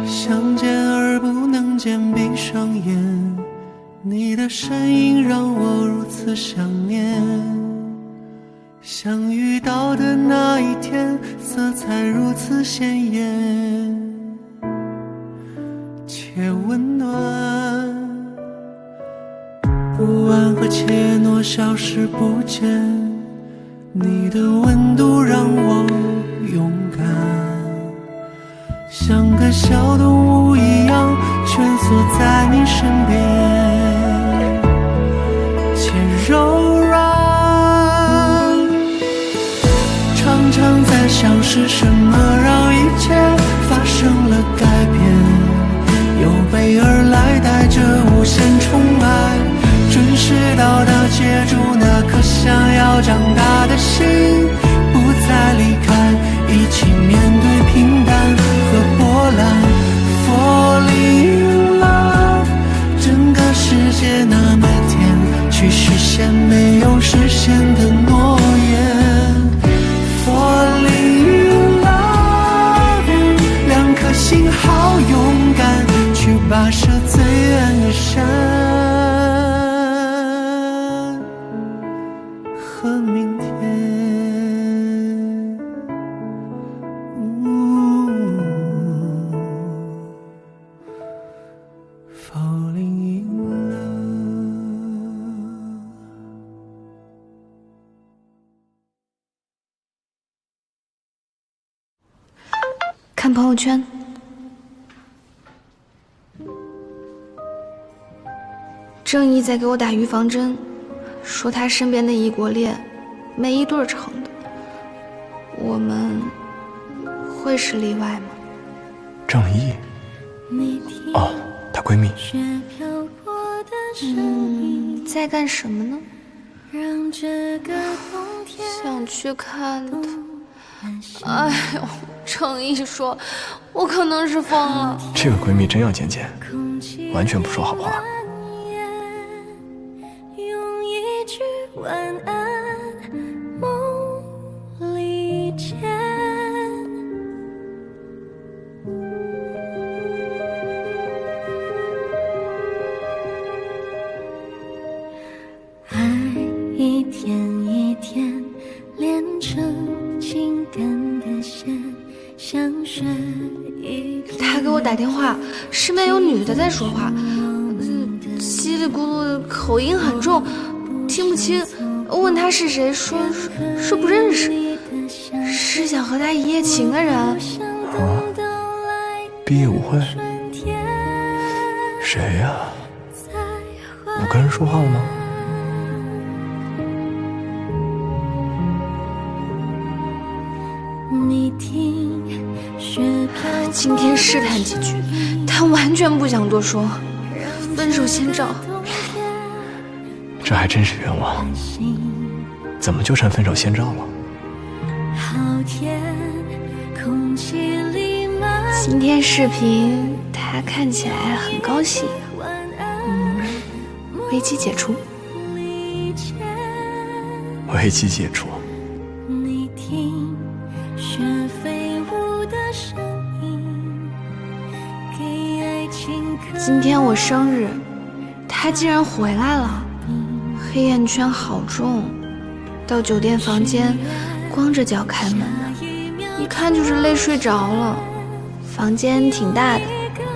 相见而不能见，闭上眼，你的身影让我如此想念。相遇到的那一天，色彩如此鲜艳且温暖，不安和怯懦消失不见，你的温度让我勇敢，像个小动物一样蜷缩在你身边，且柔软。常常在想是什么让一切发生了改变，有备而来带着无限宠爱，准时到达接住那颗想要长大的心，不再离开，一起面对平淡和波澜。Falling in love， 整个世界那么甜，去实现没有实现的诺言。Falling in love， 两颗心好勇敢，去跋涉最远的山和明天。Falling in love。看朋友圈，郑毅在给我打预防针，说他身边的异国恋没一对成的，我们会是例外吗？郑毅？哦，她闺蜜。在干什么呢？想去看他。哎呦，郑毅说，我可能是疯了。这个闺蜜真要见见，完全不说好话。用一句晚安，梦里见。爱一天一天连成情感的线，像水一片。他给我打电话，身边有女的在说话，叽里咕噜的，口音很重，听不清。问他是谁，说不认识，是想和他一夜情的人。啊？毕业舞会？谁呀？我跟人说话了吗？今天试探几句，他完全不想多说，分手先兆。这还真是冤枉，怎么就成分手先兆了？今天视频他看起来很高兴，危机解除。危机解除。今天我生日，他竟然回来了，黑眼圈好重，到酒店房间光着脚开门的，一看就是累睡着了。房间挺大的，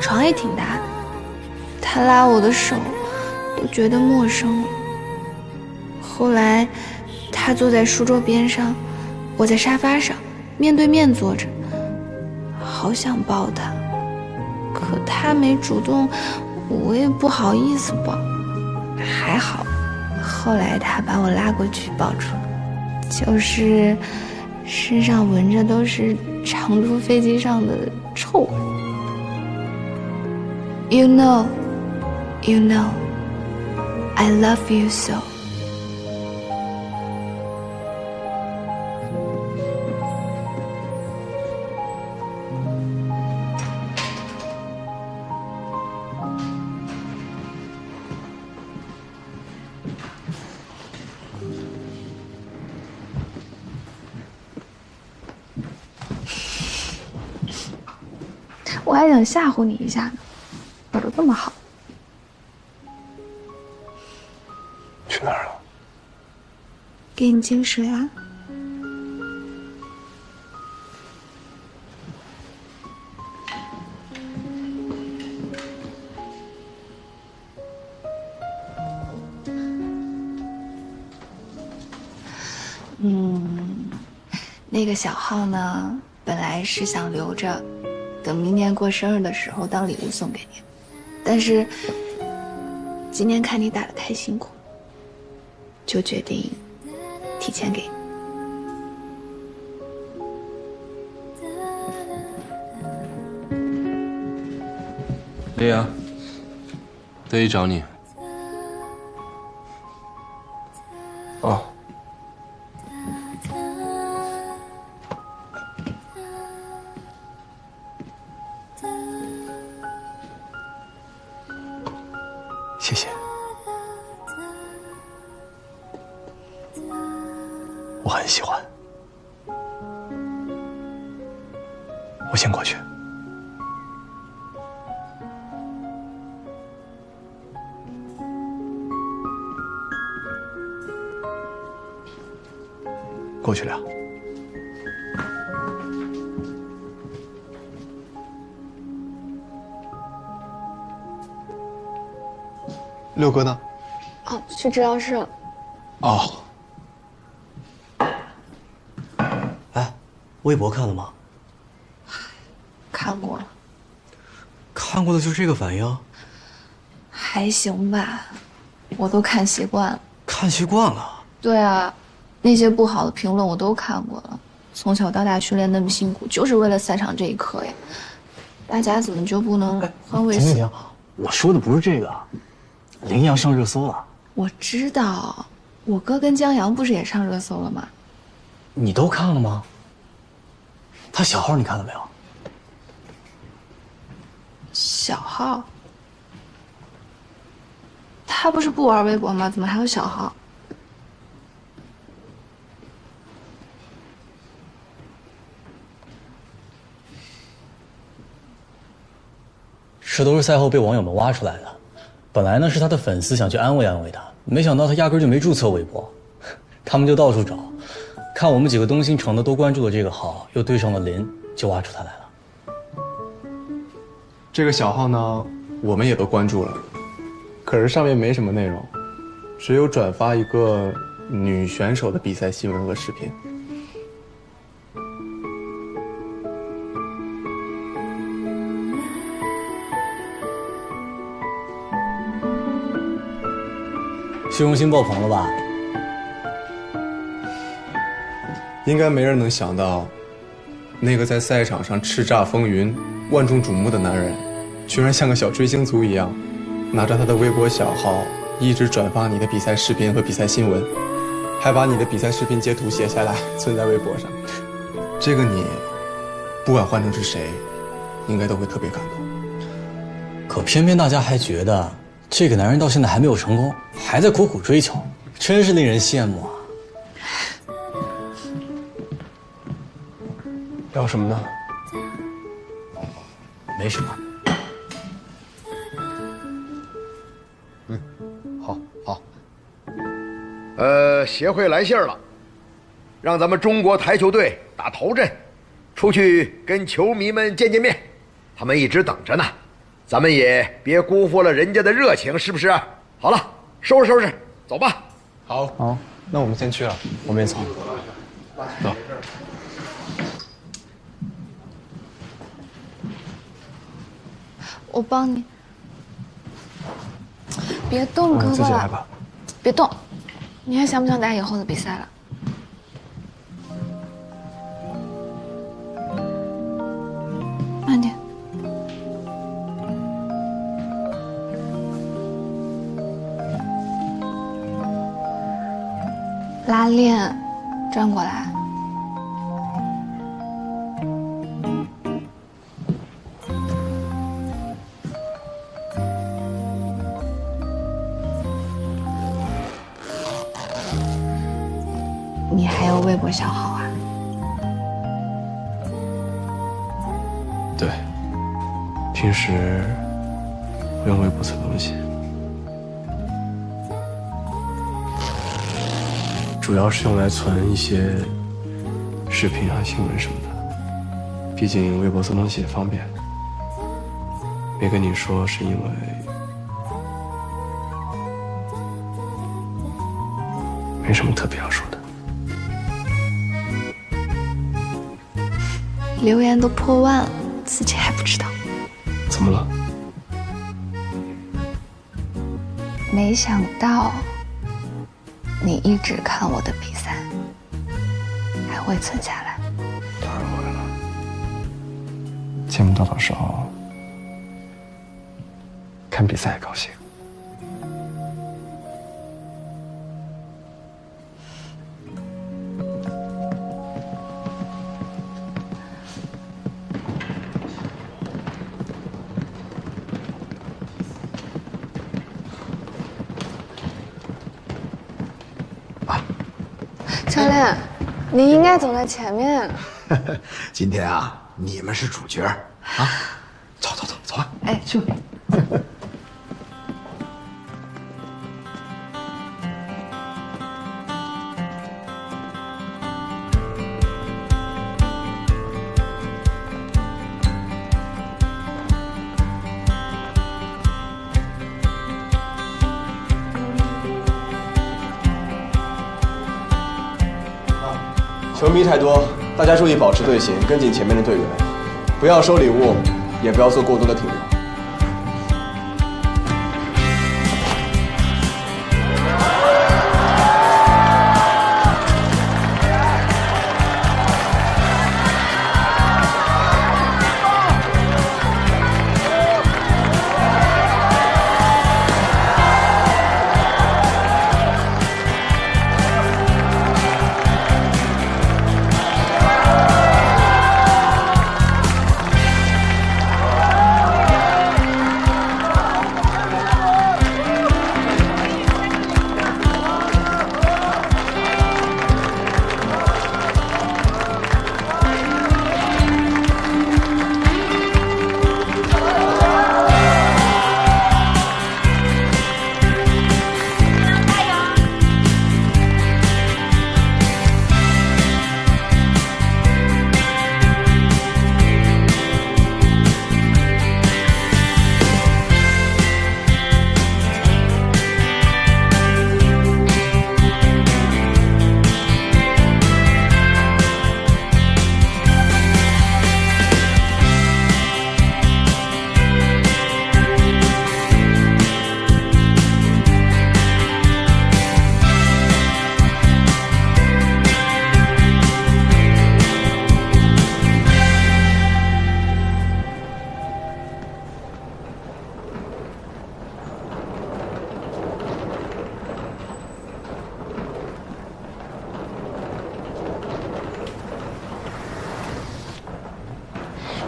床也挺大的，他拉我的手都觉得陌生了。后来他坐在书桌边上，我在沙发上面对面坐着，好想抱他，可他没主动，我也不好意思抱。还好后来他把我拉过去抱住了，就是身上闻着都是长途飞机上的臭味。 You know I love you so。 我我还想吓唬你一下呢，耳朵这么好。去哪儿了？给你净水啊。那个小号呢，本来是想留着，等明年过生日的时候当礼物送给你，但是今年看你打得太辛苦，就决定提前给你。丽雅，特意找你。哦。谢谢。我很喜欢。我先过去。过去聊。六哥呢？哦，去治疗室了。哦，哎，微博看了吗？看过了。看过的就这个反应？还行吧，我都看习惯了。看习惯了。对啊，那些不好的评论我都看过了。从小到大训练那么辛苦，就是为了赛场这一刻呀。大家怎么就不能换位思？停，我说的不是这个。羚羊上热搜了。我知道，我哥跟江阳不是也上热搜了吗？你都看了吗？他小号你看了没有？小号？他不是不玩微博吗？怎么还有小号？这都是赛后被网友们挖出来的。本来呢是他的粉丝想去安慰安慰他，没想到他压根就没注册微博，他们就到处找，看我们几个东星城的都关注了这个号，又对上了林，就挖出他来了。这个小号呢，我们也都关注了，可是上面没什么内容，只有转发一个女选手的比赛新闻和视频。虚荣心爆棚了吧？应该没人能想到，那个在赛场上叱咤风云、万众瞩目的男人，居然像个小追星族一样，拿着他的微博小号，一直转发你的比赛视频和比赛新闻，还把你的比赛视频截图写下来存在微博上。这个你，不管换成是谁，应该都会特别感动。可偏偏大家还觉得这个男人到现在还没有成功，还在苦苦追求，真是令人羡慕啊！要什么呢？没什么。好。协会来信了，让咱们中国台球队打头阵，出去跟球迷们见面，他们一直等着呢。咱们也别辜负了人家的热情，是不是？好了，收拾，走吧。好，那我们先去了，我们也走。走。我帮你。别动胳自己膊了，来吧。别动。你还想不想打以后的比赛了？慢点。拉链，转过来。你还有微博小号啊？对，平时我用微博测东西，主要是用来存一些视频啊、新闻什么的。毕竟微博搜东西也方便。没跟你说是因为没什么特别要说的。留言都破万了，自己还不知道。怎么了？没想到你一直看我的比赛，还会存下来。当然会了，见不到的时候看比赛也高兴。教练，你应该走在前面。今天啊，你们是主角啊！走走走走吧。哎，去。球迷太多，大家注意保持队形，跟紧前面的队员，不要收礼物，也不要做过多的停留。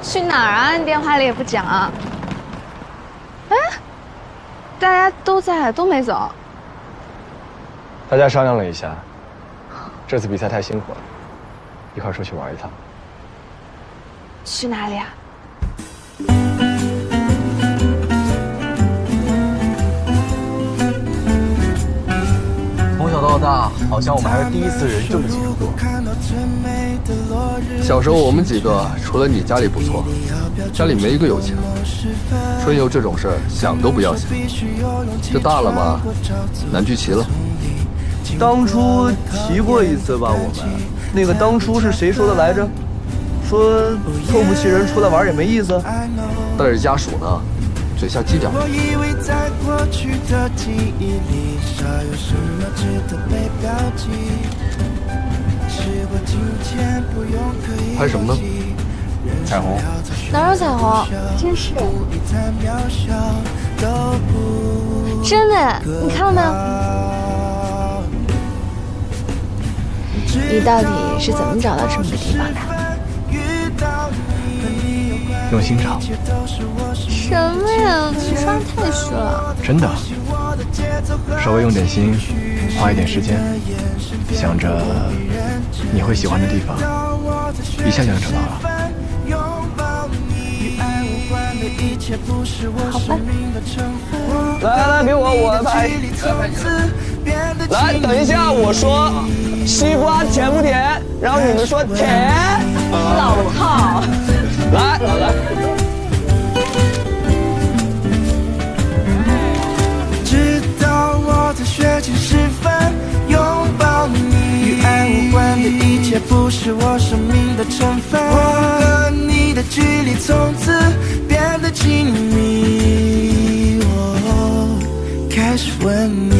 去哪儿啊？你电话里也不讲啊。哎，大家都在，都没走。大家商量了一下，这次比赛太辛苦了，一块儿出去玩一趟。去哪里啊？从小到大，好像我们还是第一次人这么接触过。小时候我们几个，除了你家里不错，家里没一个有钱。春游这种事儿想都不要想。这大了嘛，难聚齐了。当初提过一次吧，我们那个当初是谁说的来着？说凑不齐人出来玩也没意思。但是家属呢，嘴下机点。我以为在过去的记忆里，少有什么值得被标记。拍什么呢？彩虹。哪有彩虹？真是。真的，你看了没有？你到底是怎么找到这么个地方的？用心找。什么呀？你刷的太虚了。真的。稍微用点心，花一点时间，想着你会喜欢的地方，一下就能找到了。来，给我拍。来，等一下，我说西瓜甜不甜？然后你们说甜。老套。来。直到我在学习时分拥抱你，与爱无关的一切不是我生命的成分。我和你的距离从此变得亲密，我开始吻你。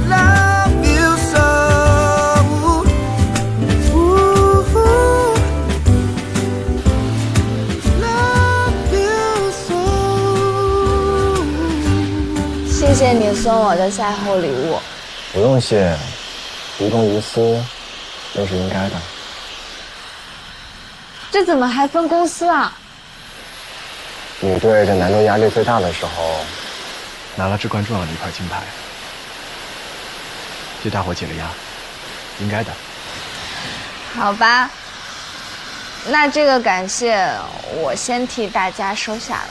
Love you so， Love you so。谢谢你送我的赛后礼物。不用谢，无公无私，都是应该的。这怎么还分公司啊？女队在难度压力最大的时候，拿了至关重要的一块金牌，替大伙解了压，应该的。好吧，那这个感谢我先替大家收下了。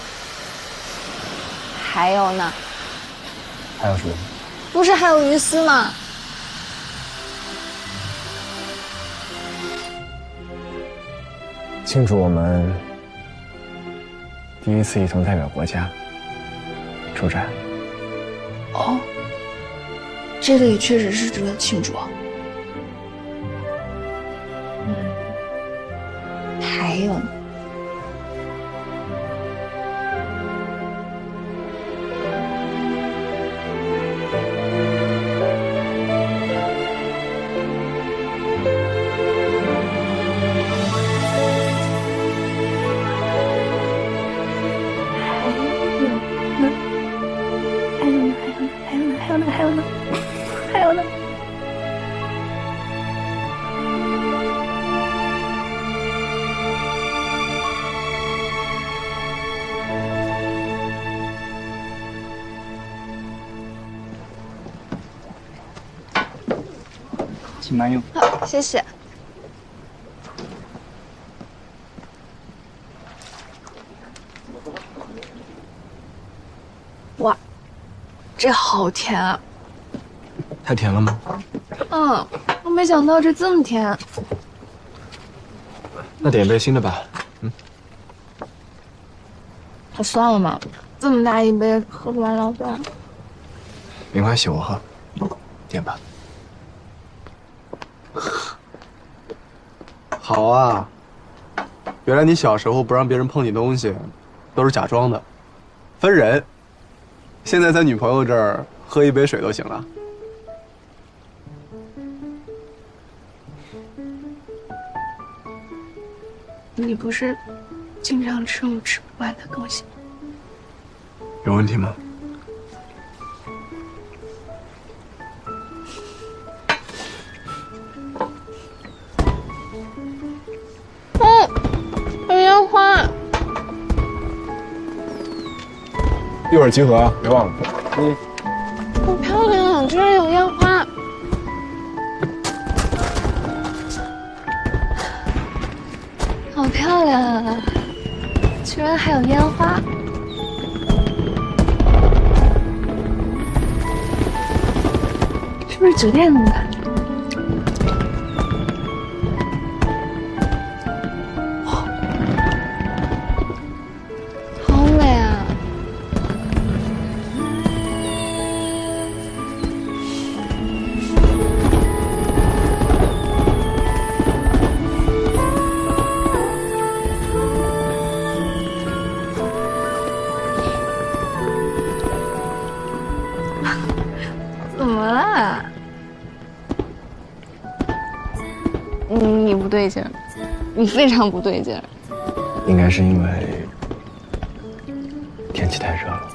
还有呢？还有什么？不是还有于思吗？庆祝我们第一次一同代表国家出战。哦，这个也确实是值得庆祝。还有呢？还有呢？请慢用。好，谢谢。哇，这好甜啊！太甜了吗？嗯，我没想到这这么甜。那点一杯新的吧。算了嘛，这么大一杯喝不完老板。没关系，我喝。点吧。好啊，原来你小时候不让别人碰你东西，都是假装的，分人。现在在女朋友这儿喝一杯水都行了。你不是经常吃我吃不惯的东西吗？有问题吗？有烟花。一会儿集合啊，别忘了。好漂亮啊！居然有烟花。好漂亮啊！居然还有烟花。是不是酒店弄的？好美啊！怎么了？你不对劲儿，你非常不对劲儿。应该是因为天气太热了。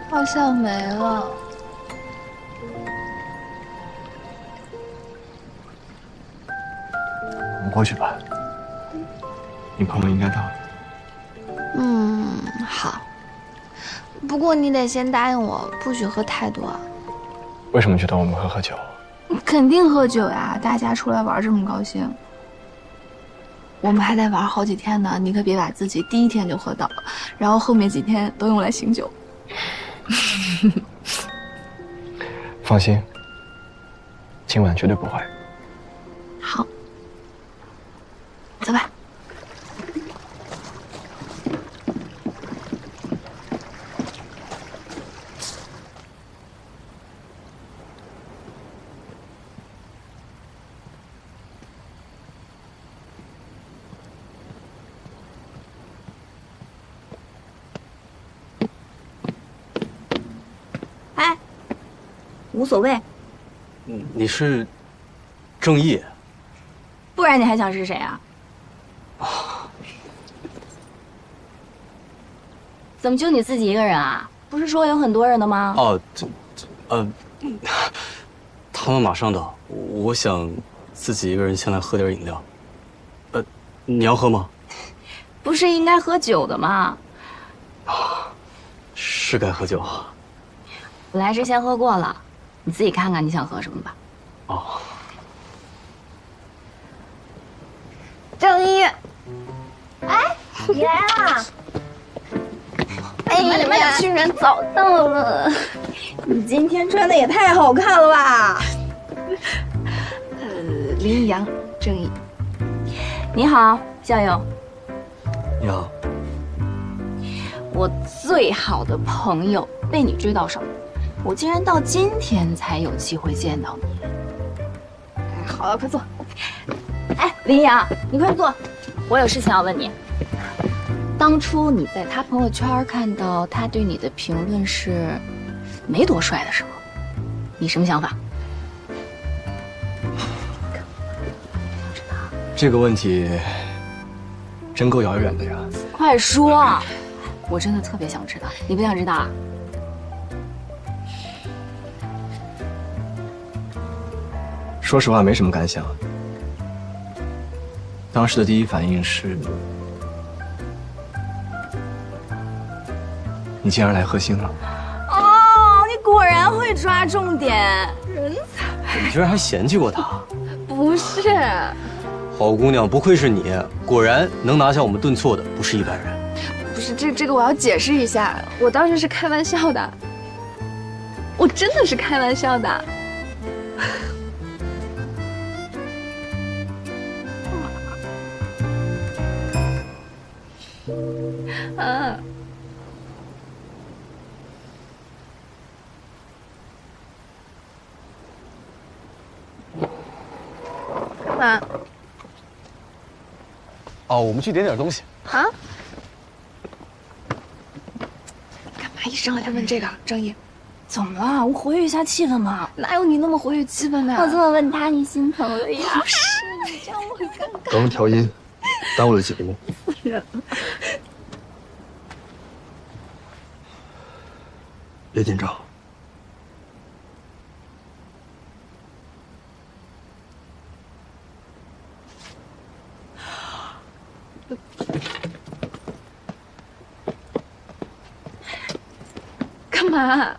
好像没了。过去吧，你朋友应该到了。好。不过你得先答应我，不许喝太多。为什么觉得我们会喝酒？肯定喝酒呀！大家出来玩这么高兴，我们还得玩好几天呢。你可别把自己第一天就喝倒了，然后后面几天都用来醒酒。放心，今晚绝对不会。好，走吧。无所谓，你是郑毅，不然你还想是谁啊？怎么就你自己一个人啊？不是说有很多人的吗？哦，他们马上到，我想自己一个人先来喝点饮料。你要喝吗？不是应该喝酒的吗？是该喝酒。我来之前喝过了。你自己看看你想喝什么吧。哦，郑毅，哎，你来啦！哎，慢点，去人早到了。你今天穿的也太好看了吧！林阳，郑毅，你好，校友。你好。我最好的朋友被你追到手。我竟然到今天才有机会见到你。好了，快坐。哎，林阳，你快坐，我有事情要问你。当初你在他朋友圈看到他对你的评论是没多帅的时候，你什么想法？这个问题真够遥远的呀！快说，我真的特别想知道。你不想知道啊？说实话，没什么感想。当时的第一反应是，你竟然来贺星了。哦，你果然会抓重点，人才。你居然还嫌弃过他？不是。好姑娘，不愧是你，果然能拿下我们顿挫的不是一般人。不是这个我要解释一下，我当时是开玩笑的，我真的是开玩笑的。干嘛？哦，我们去点点东西。啊？干嘛一上来就问这个？郑毅，怎么了？我活跃一下气氛嘛。哪有你那么活跃气氛的？我这么问他，你心疼了呀？不是，你这样我很尴尬。刚刚调音，耽误了节目。别紧张。干嘛？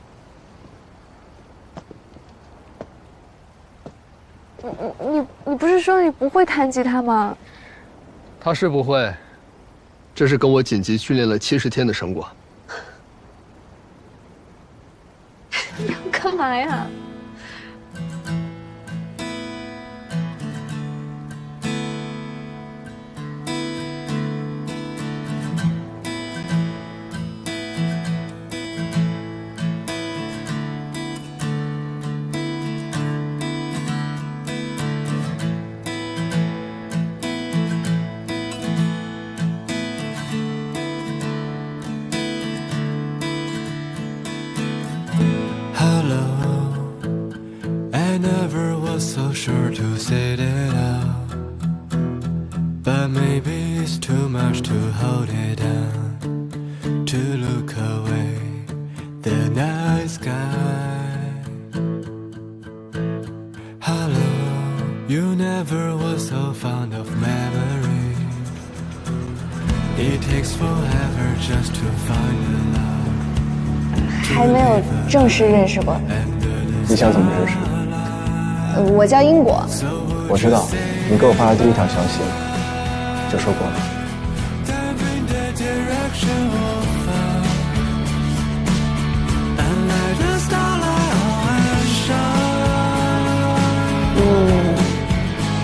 你不是说你不会弹吉他吗？他是不会，这是跟我紧急训练了70天的成果。你要干嘛呀？So sure to say that out, but maybe it's too much to hold it down, to look away the night sky. Hello, you never were so fond of me. 还没有正式认识过。你想怎么认识？我叫英果。我知道，你给我发的第一条消息就说过了。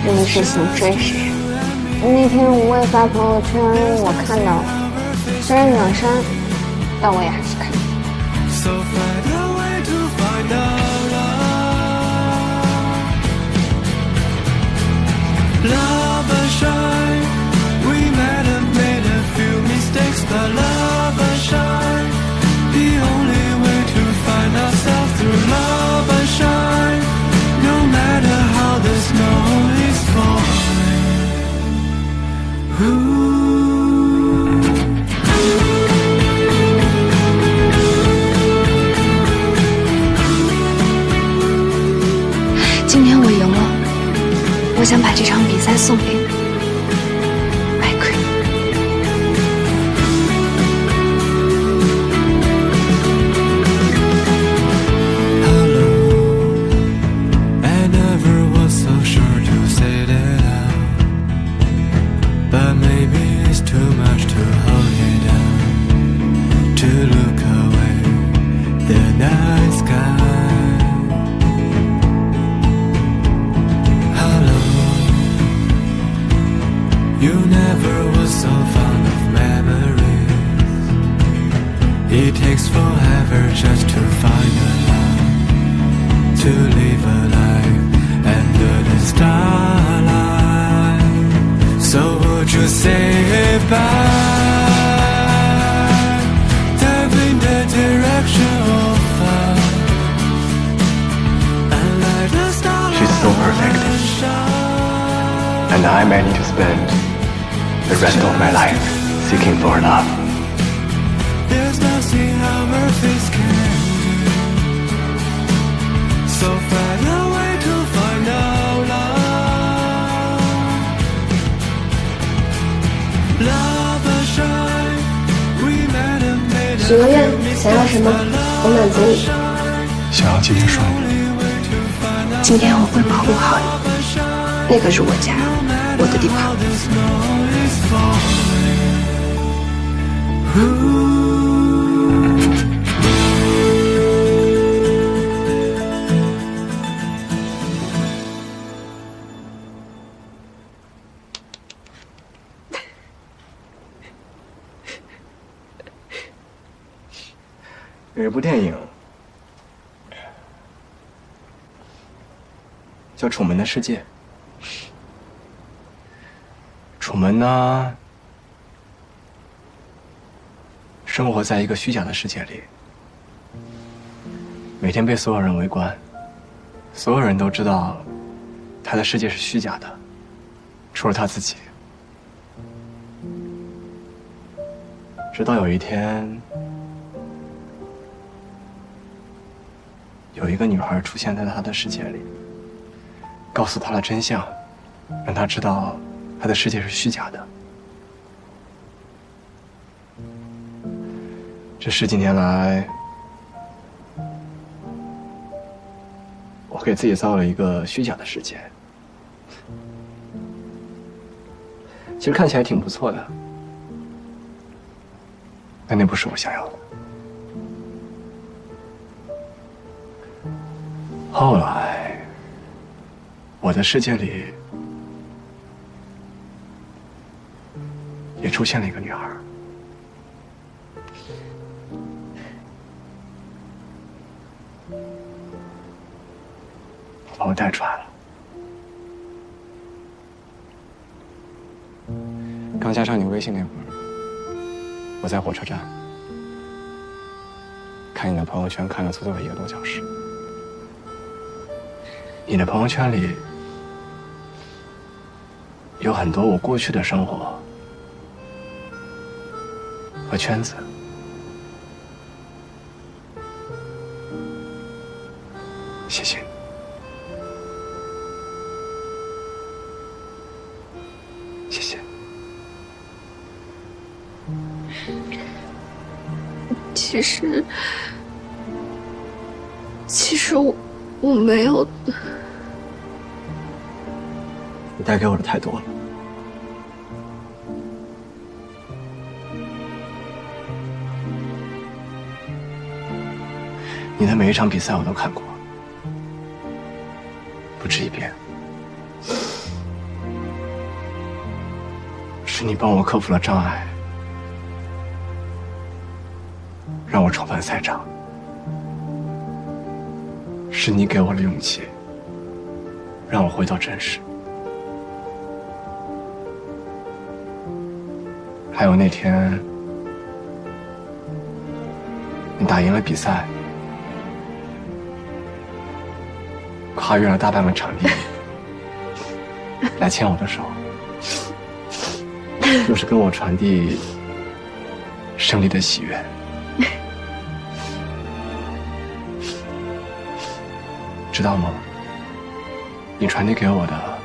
认识型追谁？那天我也发朋友圈，我看到了，虽然秒删，但我也还是看到。Love and shine, we might have made a few mistakes, but love and shine, the only way to find ourselves through love and shine, no matter how the snow is falling. Ooh. 今天我赢了。我想把这场比赛送给你，麦奎。Hello, I never was so sure to say that out, but maybe it's too much to hold it down, to look away the night sky. You never was so fond of memories. It takes forever just to find a love, to live a life under the starlight. So would you say bye? Dive in the direction of love, and like the starlight. She's so perfect, and I may need to spend the rest of my life seeking for love. There's nothing our earth can do, so find a way to find out love. Love and shine, we might have made a 许个愿，想要什么，我满足你。想要今天顺利。今天我会保护好你，那个是我家，我的地盘。有一部电影叫《楚门的世界》。楚门呢，生活在一个虚假的世界里，每天被所有人围观，所有人都知道他的世界是虚假的，除了他自己。直到有一天，有一个女孩出现在他的世界里，告诉他了真相，让他知道他的世界是虚假的。这10几年来，我给自己造了一个虚假的世界，其实看起来挺不错的，但那不是我想要的。后来，我的世界里也出现了一个女孩，我把我带出来了。刚加上你微信那会儿，我在火车站看你的朋友圈，看了足足有1个多小时。你的朋友圈里有很多我过去的生活和圈子，谢谢你。谢谢。其实其实我没有。你带给我的太多了。你的每一场比赛我都看过，不止一遍。是你帮我克服了障碍，让我重返赛场。是你给我了勇气，让我回到真实。还有那天，你打赢了比赛，跨越了大半个场地，来牵我的手，就是跟我传递胜利的喜悦。知道吗？你传递给我的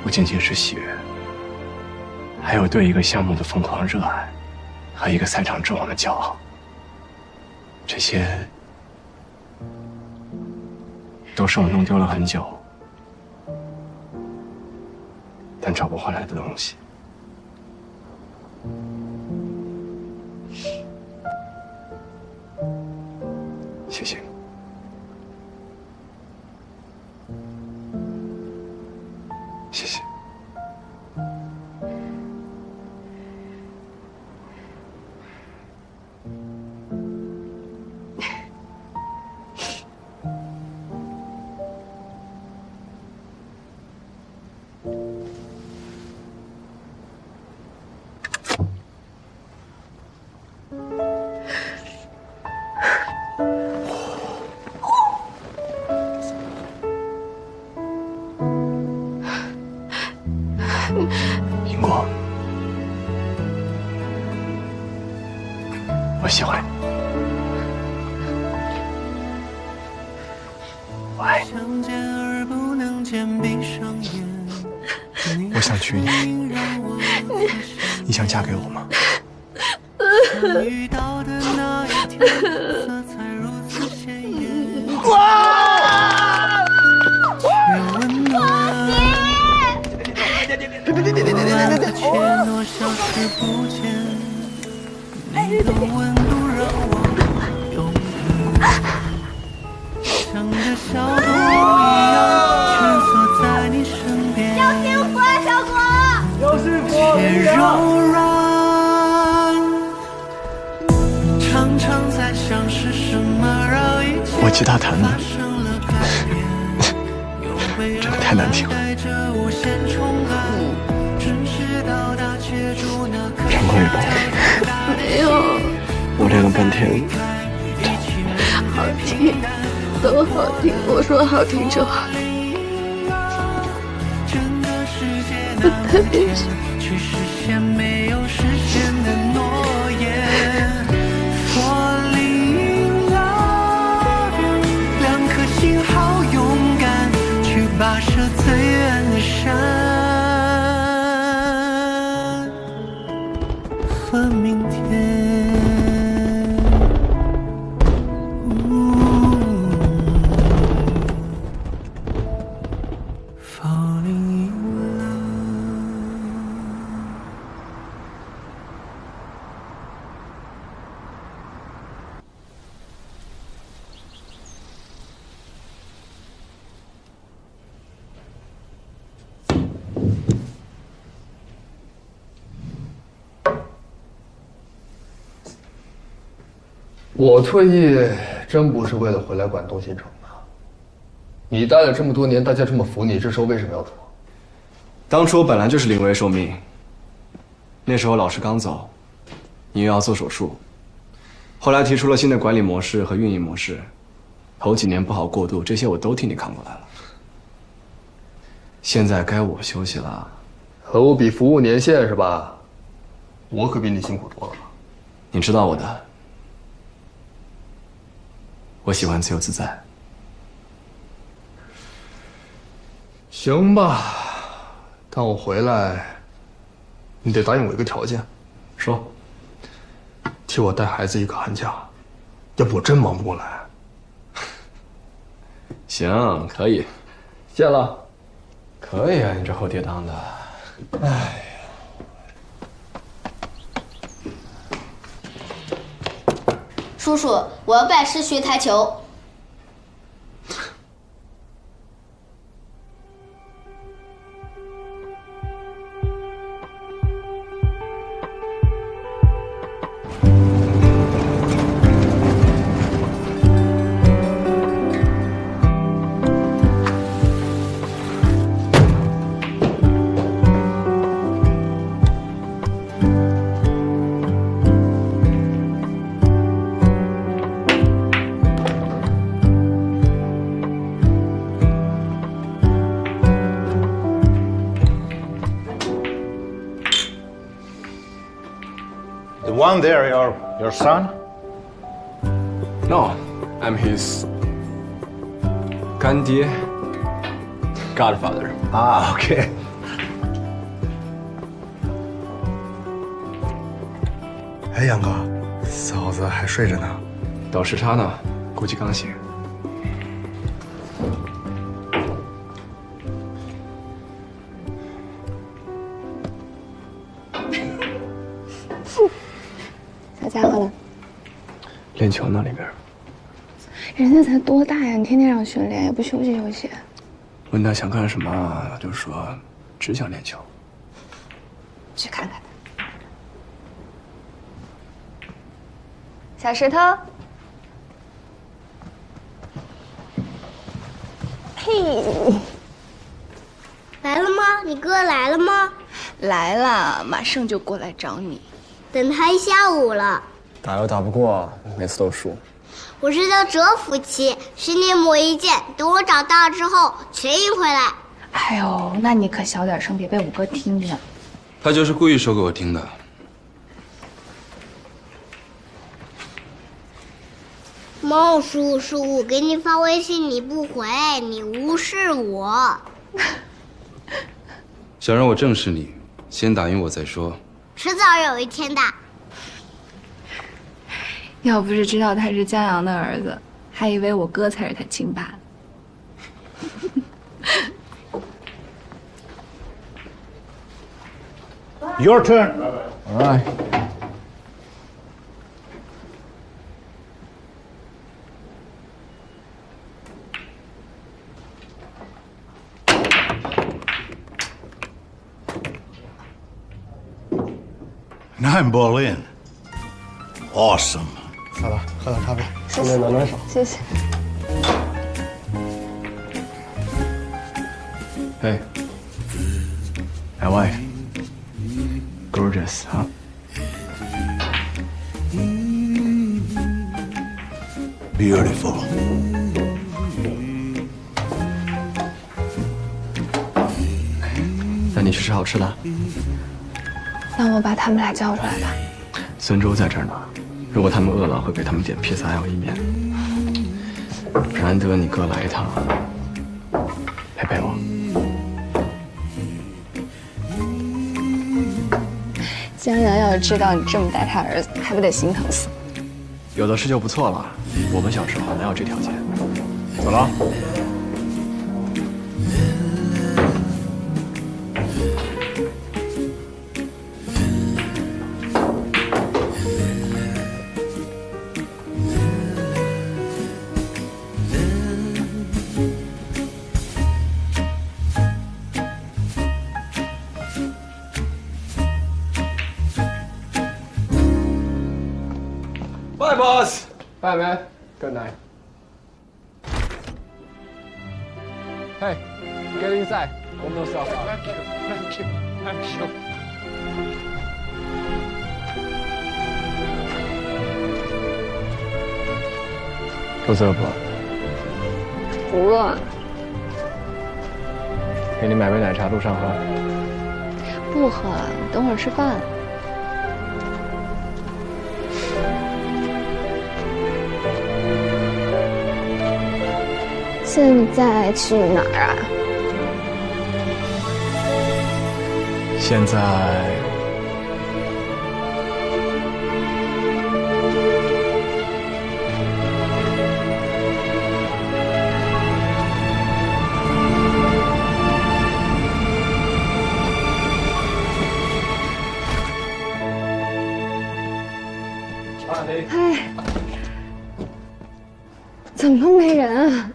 不仅仅是喜悦，还有对一个项目的疯狂热爱和一个赛场之王的骄傲。这些都是我弄丢了很久，但找不回来的东西。谢谢你。谢谢。英国，我喜欢你，我爱你，我想娶你，你想嫁给我吗？我吉他弹的真的太难听了。唱歌也不好听。没有。我练了半天。好听，都好听。我说好听就好听。我特别喜欢。去实现没有实现的诺言。Falling love you， 两颗心好勇敢，去跋涉最远的山。和明天。我退役真不是为了回来管东新城的。你待了这么多年，大家这么服你，这时候为什么要走？当初我本来就是临危受命。那时候老师刚走，你又要做手术，后来提出了新的管理模式和运营模式，头几年不好过渡，这些我都替你看过来了。现在该我休息了。和我比服务年限是吧？我可比你辛苦多了。你知道我的。我喜欢自由自在。行吧，但我回来，你得答应我一个条件。说。替我带孩子1个寒假。要不我真忙不过来。行，可以，谢了。可以啊，你这后爹当的。哎。 叔叔，我要拜师学台球。The one there, your son? No, I'm his 干爹 ，Godfather. Ah, okay. 哎，杨哥，嫂子还睡着呢，倒时差呢，估计刚醒。小家伙呢？练球呢，里边。人家才多大呀？你天天让训练，也不休息休息。问他想干什么，就说只想练球。去看看他。小石头。嘿，来了吗？你哥来了吗？来了，马上就过来找你。等他一下午了。打又打不过，每次都输。我是叫蛰伏期，10年磨一剑，等我长大了之后全赢回来。哎呦，那你可小点声，别被五哥听见。他就是故意说给我听的。猫叔叔，我给你发微信你不回，你无视我。想让我正视你，先打赢我再说。迟早有一天的。要不是知道他是江阳的儿子，还以为我哥才是他亲爸呢。Your turn. All right. Nine ball in. Awesome. 嫂子，喝点咖啡，谢谢，暖暖手。谢谢。Hey, my wife. Gorgeous, huh? Beautiful. 带你去吃好吃的。那我把他们俩叫出来吧。孙周在这儿呢，如果他们饿了，会给他们点披萨还有意面。难得你哥来一趟，陪陪我。江阳要是知道你这么待他儿子，还不得心疼死？有的是就不错了。我们小时候哪有这条件？走了。Bye, boss. Bye, man. Good night. Hey, get inside. Hold yourself up. Thank you. Thank you. Thank you. 肚子饿不？不饿。给你买杯奶茶，路上喝。不喝了，等会儿吃饭。现在去哪儿啊？现在怎么都没人啊？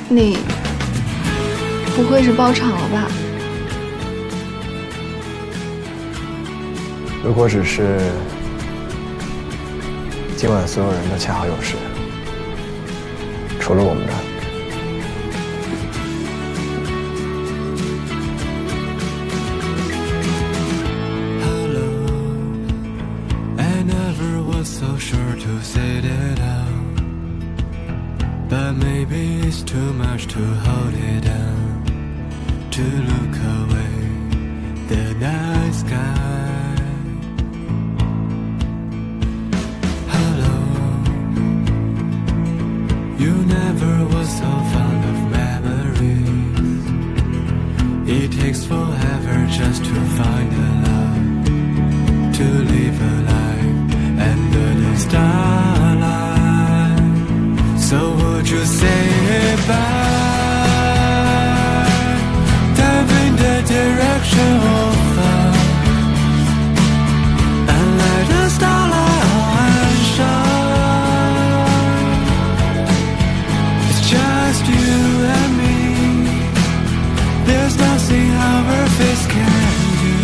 你不会是包场了吧？如果只是今晚所有人都恰好有事，除了我们呢？ So sure to say that out, but maybe it's too much to hold it down. To look away the night sky. Hello, you never was so fond of memories. It takes forever just to find a love, to live a life under the starlight. So would you say bye? Dive in the direction of love and let the starlight shine. It's just you and me. There's nothing our face can do.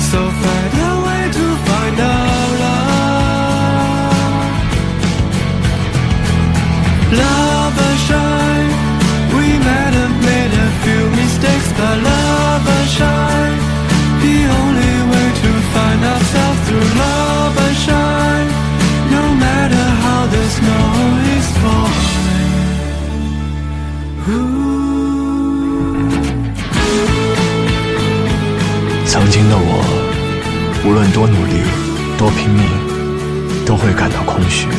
So find a way to find our love. Love and shine. We might have made a few mistakes, but love and shine. The only way to find ourselves through love and shine. No matter how the snow is falling. Ooh. 曾经的我，无论多努力、多拼命，都会感到空虚。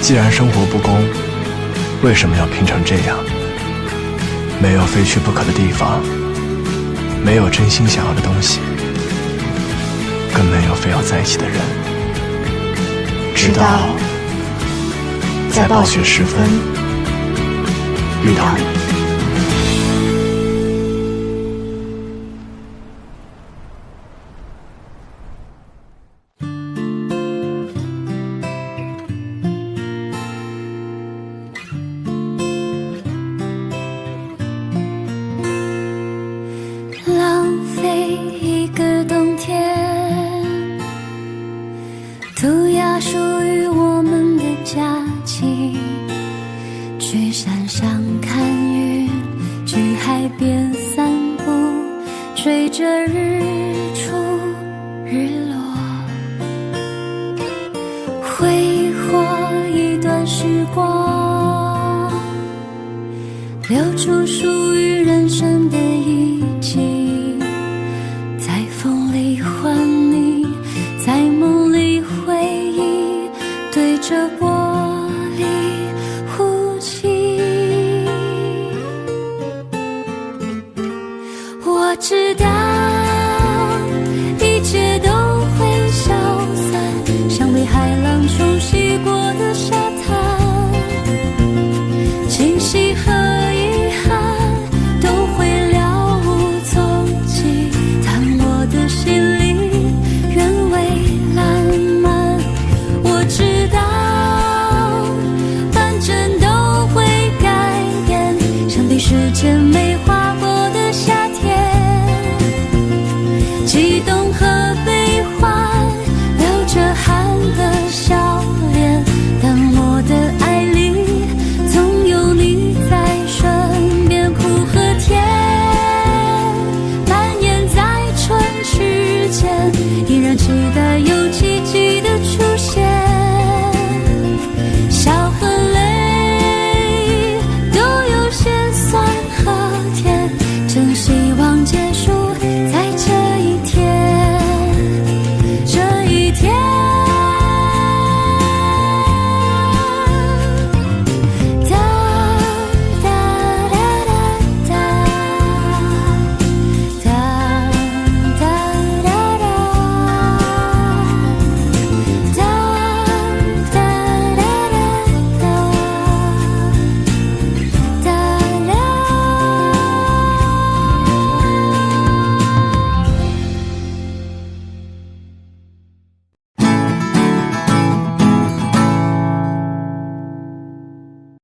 既然生活不公，为什么要拼成这样？没有非去不可的地方，没有真心想要的东西，更没有非要在一起的人。直到在暴雪时分遇到你。 浪费一个冬天，涂鸦属于我们的假期，去山上看云，去海边散步，追着日出日落，挥霍一段时光，留住属于人生的一季，在风里唤你，在梦里回忆，对着玻璃呼吸。我知道一切都会消散，像被海浪冲洗过的沙滩，清晰和遗憾都会了无踪迹，但我的心里原味烂漫。我知道反正都会改变，像被时间美化过的夏天，激动和悲欢流着汗的笑脸，但我的爱里总有你在身边，苦和甜蔓延在唇齿间，依然期待有